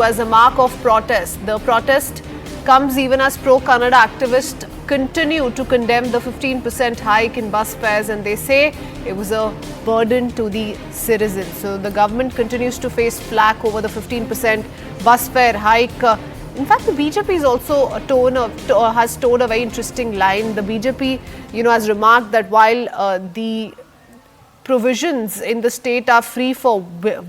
as a mark of protest. The protest comes even as pro-Kannada activists continue to condemn the 15% hike in bus fares, and they say it was a burden to the citizens. So the government continues to face flack over the 15% bus fare hike. In fact, the BJP is also has told a very interesting line. The BJP, has remarked that while the provisions in the state are free for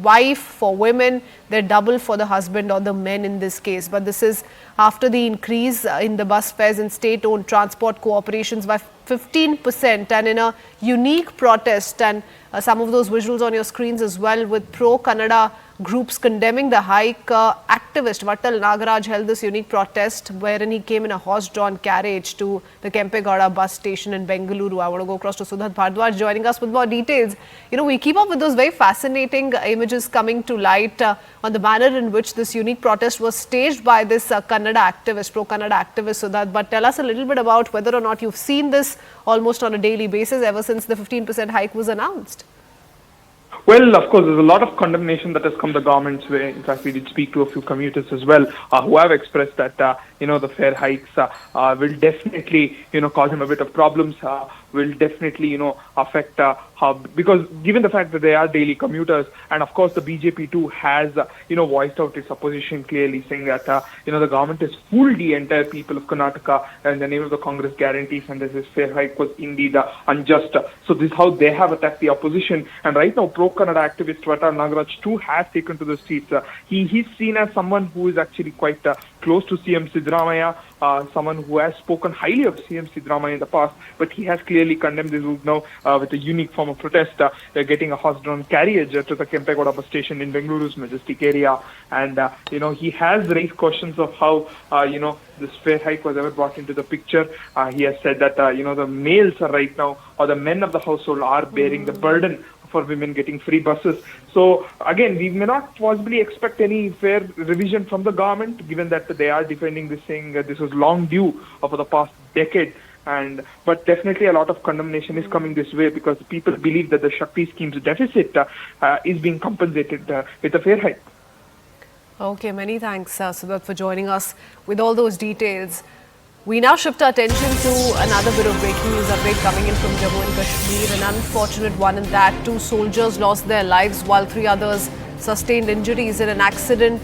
wife, for women, they're double for the husband or the men in this case. But this is after the increase in the bus fares in state-owned transport corporations by 15%, and in a unique protest, and some of those visuals on your screens as well, with pro-Kannada groups condemning the hike. Activist Vattal Nagaraj held this unique protest wherein he came in a horse-drawn carriage to the Kempegowda bus station in Bengaluru. I want to go across to Sudhat Bhardwaj joining us with more details. We keep up with those very fascinating images coming to light on the manner in which this unique protest was staged by this Kannada activist, pro-Kannada activist Sudhat. But tell us a little bit about whether or not you've seen this almost on a daily basis ever since the 15% hike was announced. Well, of course, there's a lot of condemnation that has come the government's way. In fact, we did speak to a few commuters as well who have expressed that, the fare hikes will definitely, cause them a bit of problems, will definitely, affect because given the fact that they are daily commuters, and of course the BJP too has, voiced out its opposition clearly, saying that, the government has fooled the entire people of Karnataka in the name of the Congress guarantees, and this fare hike was indeed unjust. So this is how they have attacked the opposition. And right now, pro-Kannada activist Vattal Nagaraj too has taken to the streets. He's seen as someone who is actually quite close to CM Siddaramaiah, someone who has spoken highly of CM Siddaramaiah in the past, but he has clearly condemned this move now with a unique form of protest. They're getting a horse-drawn carriage to the Kempegowda bus station in Bengaluru's Majestic area, and he has raised questions of how this fare hike was ever brought into the picture. He has said that the males are right now, or the men of the household are bearing the burden for women getting free buses. So again, we may not possibly expect any fare revision from the government, given that they are defending this, saying that this was long due for the past decade. But definitely a lot of condemnation is coming this way, because people believe that the Shakti scheme's deficit is being compensated with a fare hike. Okay, many thanks, Sudhat, for joining us with all those details. We now shift our attention to another bit of breaking news update coming in from Jammu and Kashmir. An unfortunate one in that 2 soldiers lost their lives while 3 others sustained injuries in an accident